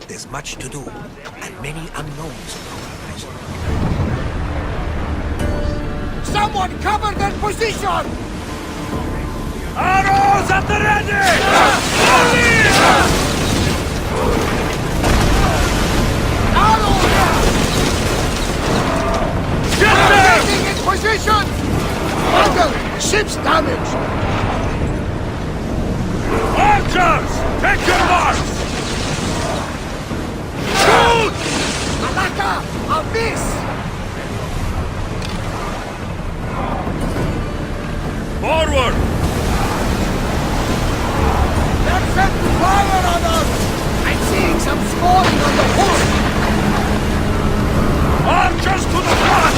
There's much to do, and many unknowns on the horizon. Someone cover their position! Arrows at the ready! Arrows! Get them! Getting in position! Battle! Ship's damaged! Archers! Take your marks! Shoot! Alaka! Abyss! Forward! They're setting fire on us! I'm seeing some scoring on the horse! Archers to the front!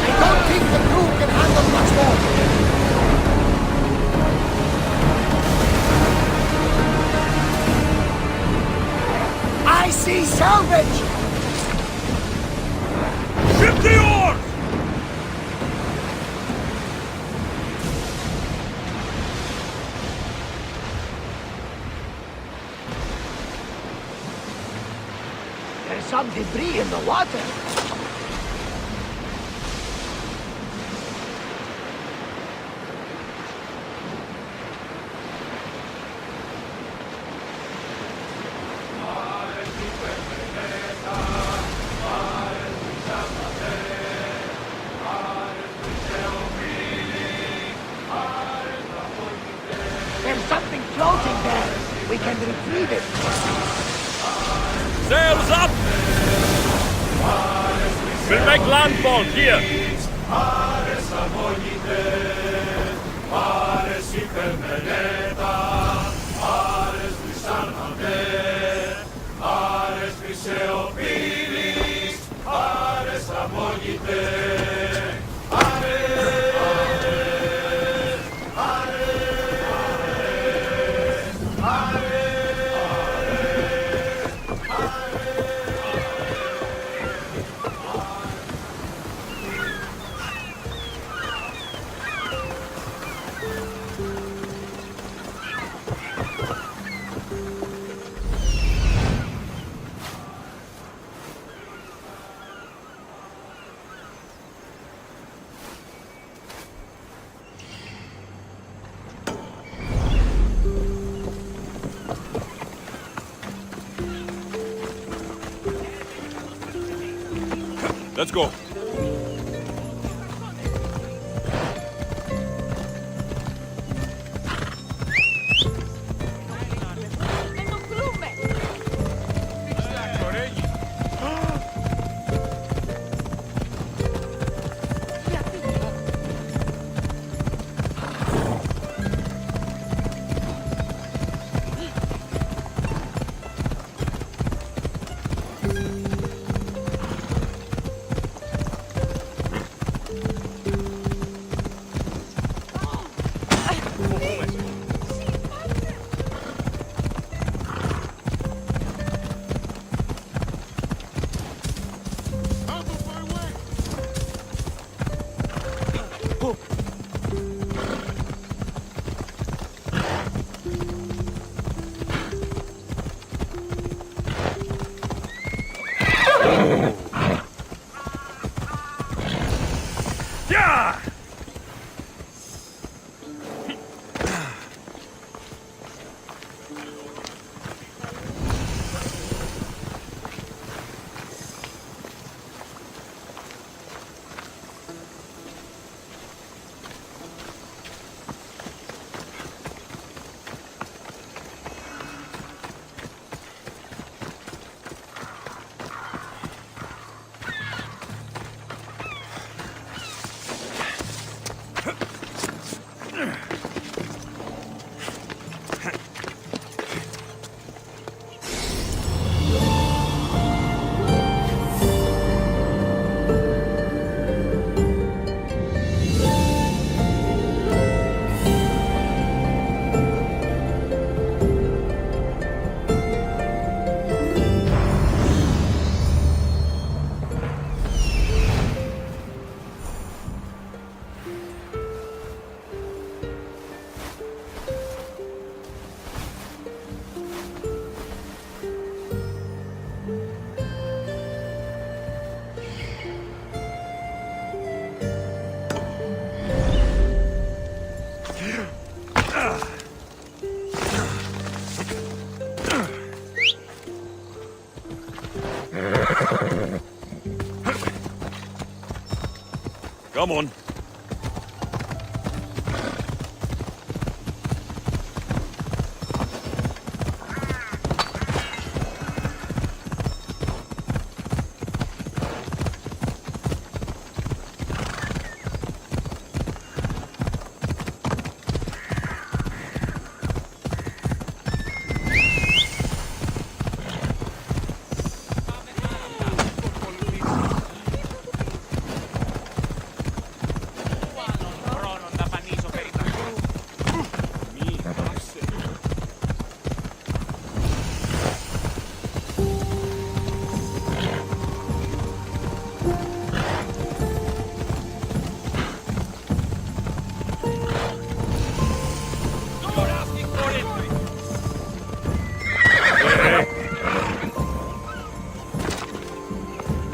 I don't think the crew can handle much more! I see salvage! Ship the oars! There's some debris in the water! There's something floating there! We can retrieve it! Sails up! We'll make landfall here! Let's go. Come on.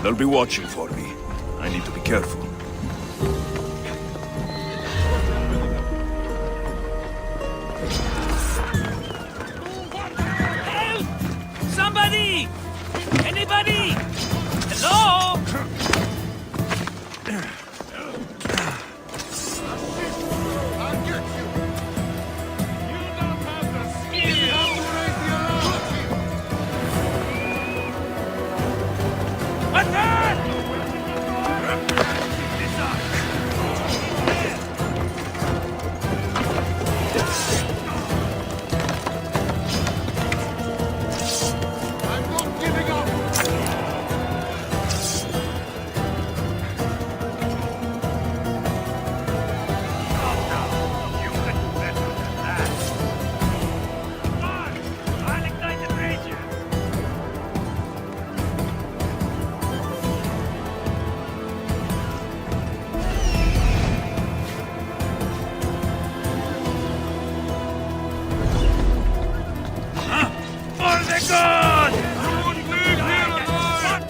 They'll be watching for me. I need to be careful. Help! Somebody! Anybody? Hello? I'll get you! You don't have the skill! You have to raise the alarm! Attack! I'm not giving up! You can do better than that. I'll ignite the rage. For the god! You wouldn't leave here alive!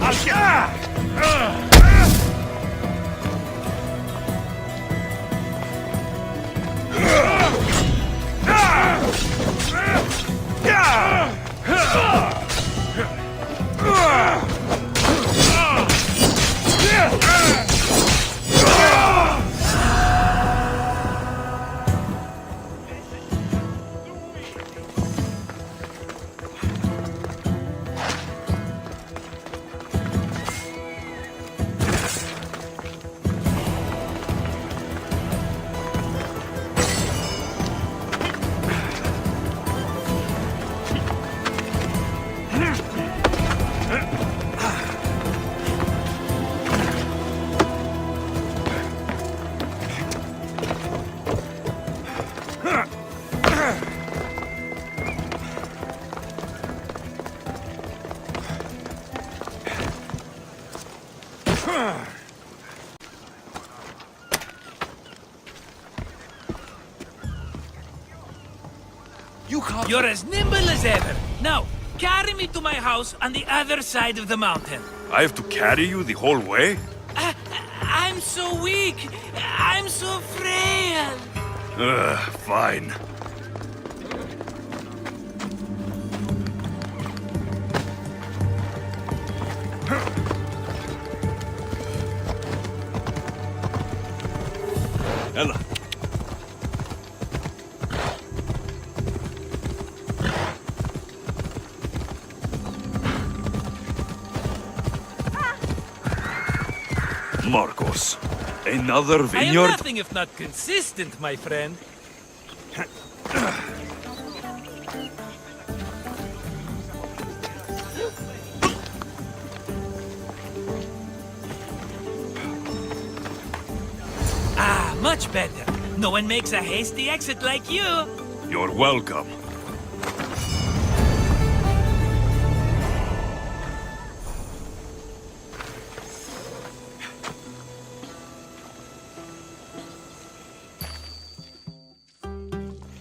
I'll get... You're as nimble as ever. Now, carry me to my house on the other side of the mountain. I have to carry you the whole way? I'm so weak. I'm so frail. Fine. Ella. Marcos, another I am vineyard? nothing if not consistent, my friend. Ah, much better. No one makes a hasty exit like you. You're welcome.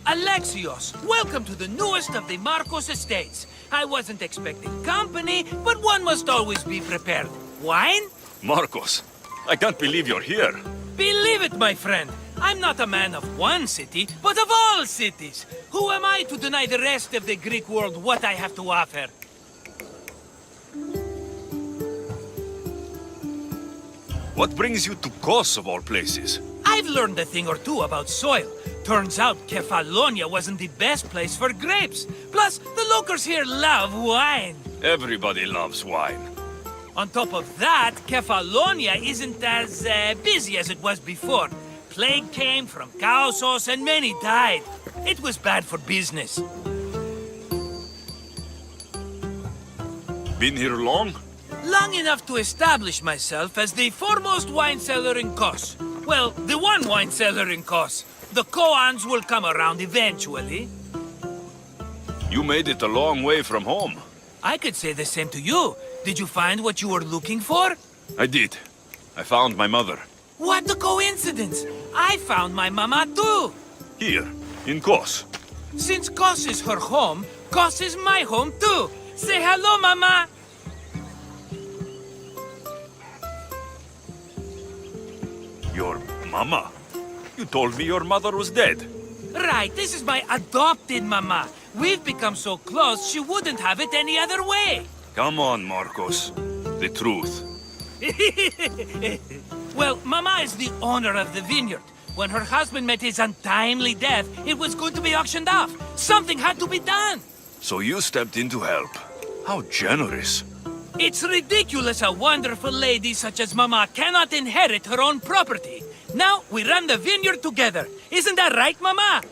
Alexios, welcome to the newest of the Marcos estates. I wasn't expecting company, but one must always be prepared. Wine? Marcos, I can't believe you're here. Believe it, my friend. I'm not a man of one city, but of all cities. Who am I to deny the rest of the Greek world what I have to offer? What brings you to Kos of all places? I've learned a thing or two about soil. Turns out Kefalonia wasn't the best place for grapes. Plus, the locals here love wine. Everybody loves wine. On top of that, Kefalonia isn't as busy as it was before. Plague came from Chaosos and many died. It was bad for business. Been here long? Long enough to establish myself as the foremost wine seller in Kos. Well, the one wine seller in Kos. The Koans will come around eventually. You made it a long way from home. I could say the same to you. Did you find what you were looking for? I did. I found my mother. What a coincidence! I found my mama too! Here, in Kos. Since Kos is her home, Kos is my home too! Say hello, mama! Your mama? You told me your mother was dead. Right, this is my adopted mama. We've become so close, she wouldn't have it any other way. Come on, Marcos. The truth. Well, Mama is the owner of the vineyard. When her husband met his untimely death, it was going to be auctioned off. Something had to be done. So you stepped in to help. How generous. It's ridiculous a wonderful lady such as Mama cannot inherit her own property. Now we run the vineyard together. Isn't that right, Mama?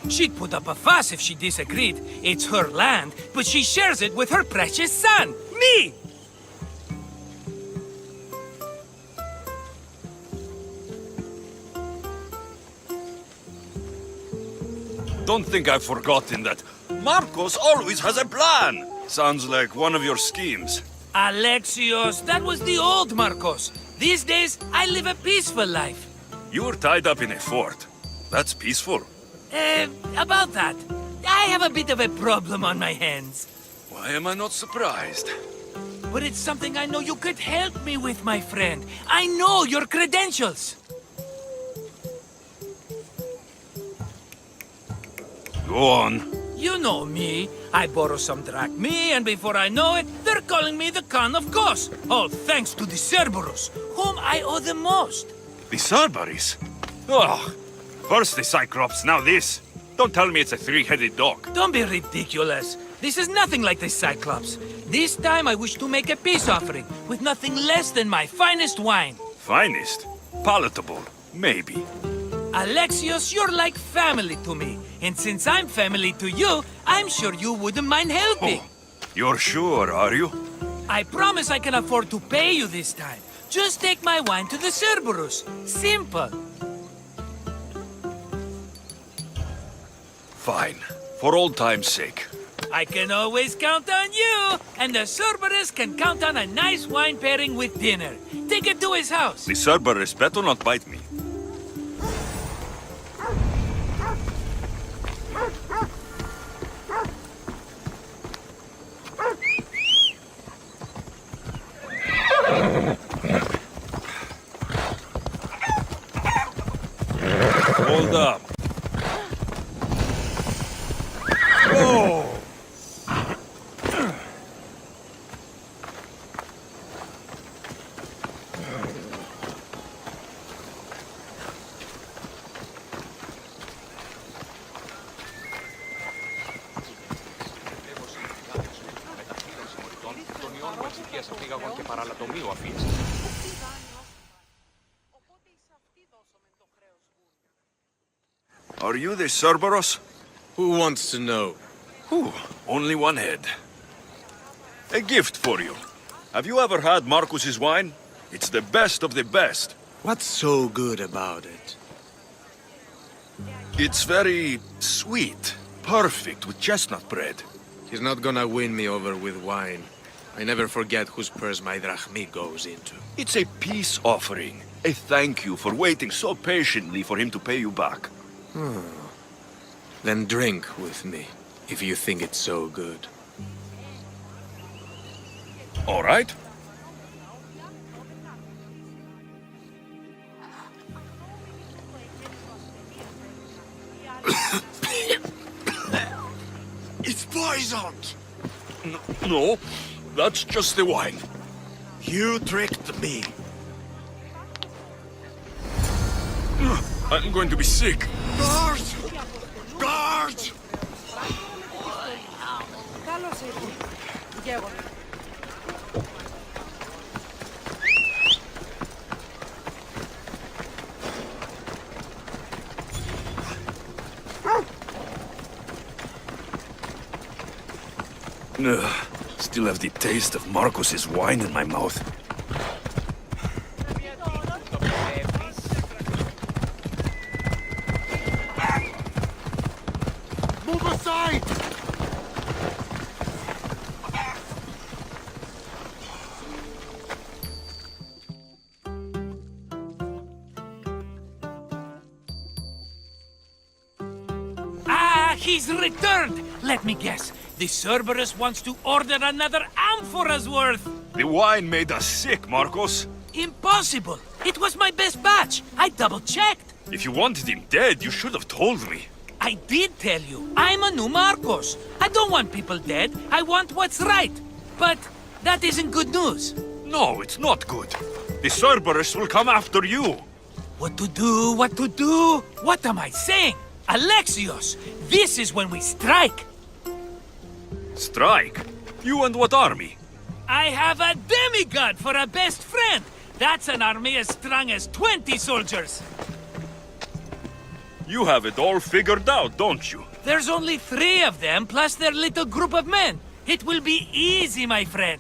She'd put up a fuss if she disagreed. It's her land, but she shares it with her precious son, me! Don't think I've forgotten that. Marcos always has a plan. Sounds like one of your schemes. Alexios, that was the old Marcos. These days, I live a peaceful life. You were tied up in a fort. That's peaceful. About that. I have a bit of a problem on my hands. Why am I not surprised? But it's something I know you could help me with, my friend. I know your credentials. Go on. You know me. I borrow some drachmi, and before I know it, they're calling me the Khan of Kos. All thanks to the Cerberus, whom I owe the most. The Cerberus? Oh, first the Cyclops, now this. Don't tell me it's a three-headed dog. Don't be ridiculous. This is nothing like the Cyclops. This time I wish to make a peace offering with nothing less than my finest wine. Finest? Palatable? Maybe. Alexios, you're like family to me. And since I'm family to you, I'm sure you wouldn't mind helping. Oh, you're sure, are you? I promise I can afford to pay you this time. Just take my wine to the Cerberus. Simple. Fine. For old time's sake. I can always count on you. And the Cerberus can count on a nice wine pairing with dinner. Take it to his house. The Cerberus better not bite me. Hold up. Whoa! Are you the Cerberus? Who wants to know? Whew, only one head. A gift for you. Have you ever had Marcus's wine? It's the best of the best. What's so good about it? It's very sweet. Perfect with chestnut bread. He's not gonna win me over with wine. I never forget whose purse my drachmi goes into. It's a peace offering. A thank you for waiting so patiently for him to pay you back. Then drink with me, if you think it's so good. All right. It's poisoned! No, that's just the wine. You tricked me. I'm going to be sick. Guard! Guard! Καλώς ήρθατε. Γέγοντα. Still have the taste of Marcus's wine in my mouth. Move aside! Ah, he's returned! Let me guess. The Cerberus wants to order another amphora's worth. The wine made us sick, Marcus. Impossible! It was my best batch. I double-checked. If you wanted him dead, you should have told me. I did tell you. I'm a new Marcos. I don't want people dead. I want what's right. But that isn't good news. No, it's not good. The Cerberus will come after you. What to do? What to do? What am I saying? Alexios, this is when we strike. Strike? You and what army? I have a demigod for a best friend. That's an army as strong as 20 soldiers. You have it all figured out, don't you? There's only 3 of them, plus their little group of men. It will be easy, my friend.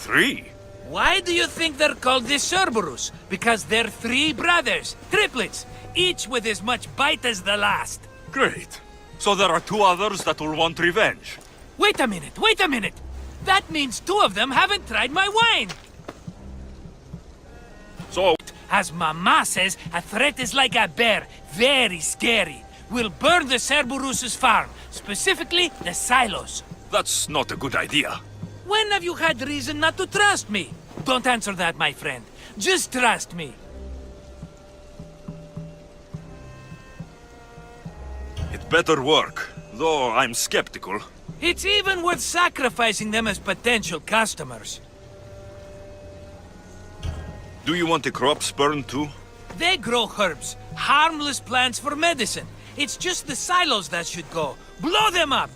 3? Why do you think they're called the Cerberus? Because they're 3 brothers, triplets, each with as much bite as the last. Great. So there are 2 others that will want revenge. Wait a minute, wait a minute! That means 2 of them haven't tried my wine! So, As Mama says, a threat is like a bear, very scary. We'll burn the Cerberus' farm, specifically the silos. That's not a good idea. When have you had reason not to trust me? Don't answer that, my friend. Just trust me. It better work, though I'm skeptical. It's even worth sacrificing them as potential customers. Do you want the crops burned too? They grow herbs, harmless plants for medicine. It's just the silos that should go. Blow them up!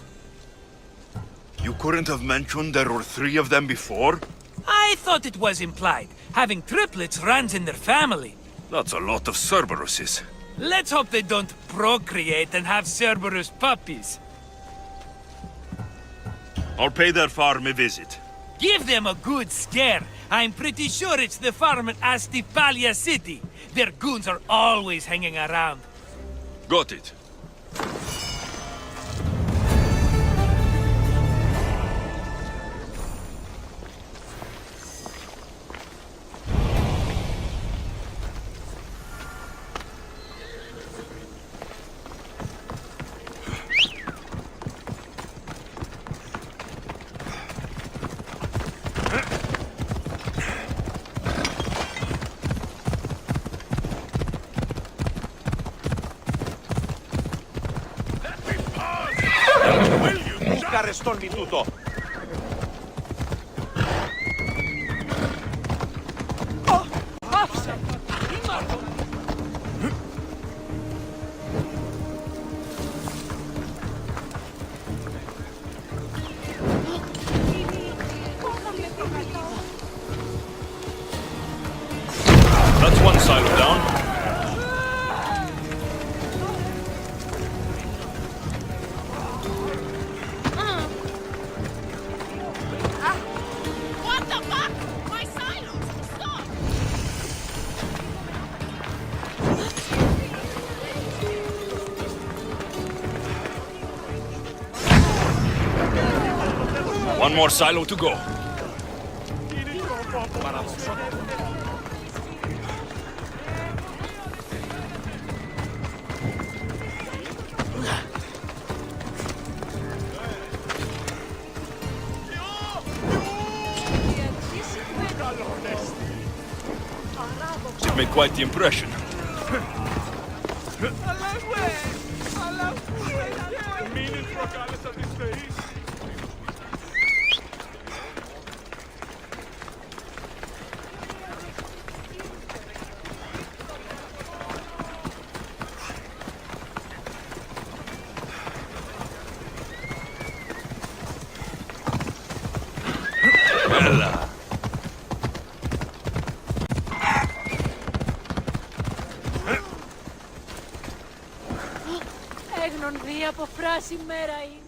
You couldn't have mentioned there were 3 of them before? I thought it was implied. Having triplets runs in their family. That's a lot of Cerberuses. Let's hope they don't procreate and have Cerberus puppies. I'll pay their farm a visit. Give them a good scare. I'm pretty sure it's the farm at Astipalia City. Their goons are always hanging around. Got it. Καρεστόν τούτο. Άφησε! That's one silo down. What the fuck? My silos! Stop! One more silo to go. Should make quite the impression. Μείνεις προκάλεσα τις θεείς. Bella. Έγνον δει από φράση μέρα είναι.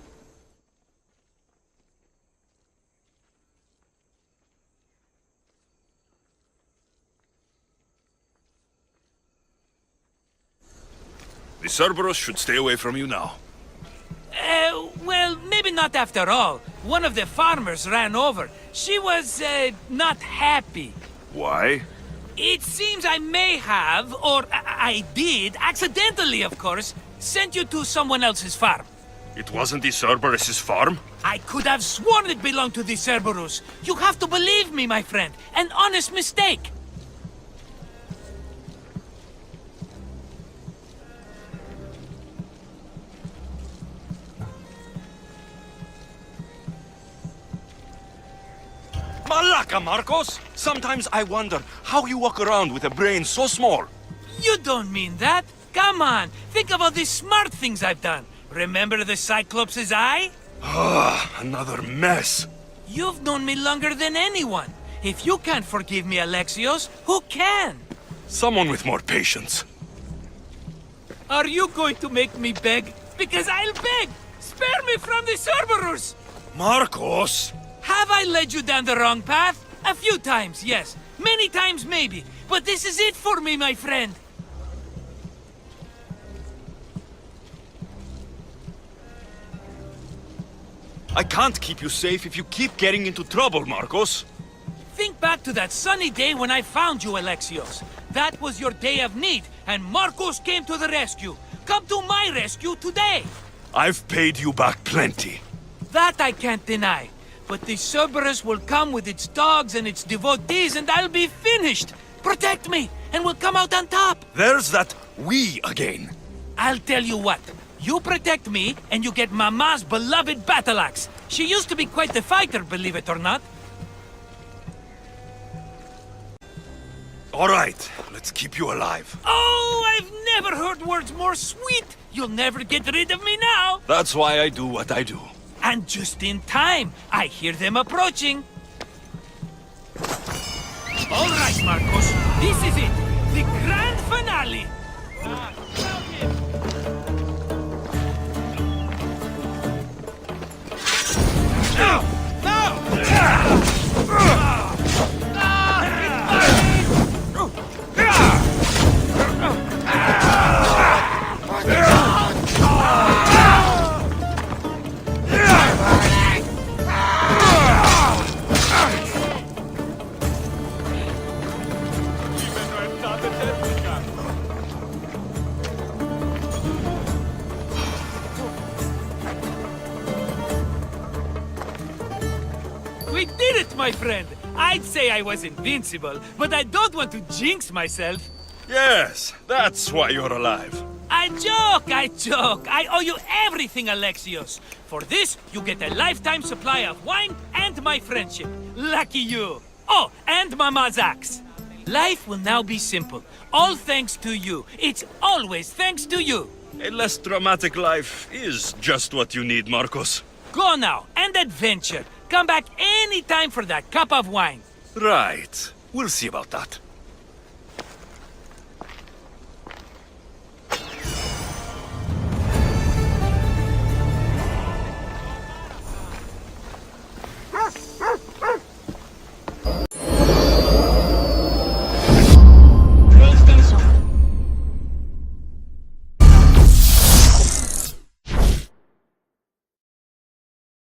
The Cerberus should stay away from you now. Well, maybe not after all. One of the farmers ran over. She was, not happy. Why? It seems I may have, or I did, accidentally of course, sent you to someone else's farm. It wasn't the Cerberus' farm? I could have sworn it belonged to the Cerberus. You have to believe me, my friend. An honest mistake. Malaka, Marcos! Sometimes I wonder how you walk around with a brain so small. You don't mean that. Come on, think of all the smart things I've done. Remember the Cyclops' eye? Another mess. You've known me longer than anyone. If you can't forgive me, Alexios, who can? Someone with more patience. Are you going to make me beg? Because I'll beg! Spare me from the Cerberus! Marcos! Have I led you down the wrong path? A few times, yes. Many times, maybe. But this is it for me, my friend. I can't keep you safe if you keep getting into trouble, Marcos. Think back to that sunny day when I found you, Alexios. That was your day of need, and Marcos came to the rescue. come to my rescue today. I've paid you back plenty. That I can't deny. But the Cerberus will come with its dogs and its devotees, and I'll be finished. Protect me, and we'll come out on top. There's that we again. I'll tell you what. You protect me, and you get Mama's beloved battle axe. She used to be quite the fighter, believe it or not. All right, let's keep you alive. Oh, I've never heard words more sweet. You'll never get rid of me now. That's why I do what I do. And just in time, I hear them approaching. All right, Marcos, this is it. The grand finale. We did it, my friend! I'd say I was invincible, but I don't want to jinx myself. Yes, that's why you're alive. I joke, I joke. I owe you everything, Alexios. For this, you get a lifetime supply of wine and my friendship. Lucky you. Oh, and Mama's axe. Life will now be simple. All thanks to you. It's always thanks to you. A less dramatic life is just what you need, Marcos. Go now, and adventure. Come back any time for that cup of wine. Right. We'll see about that.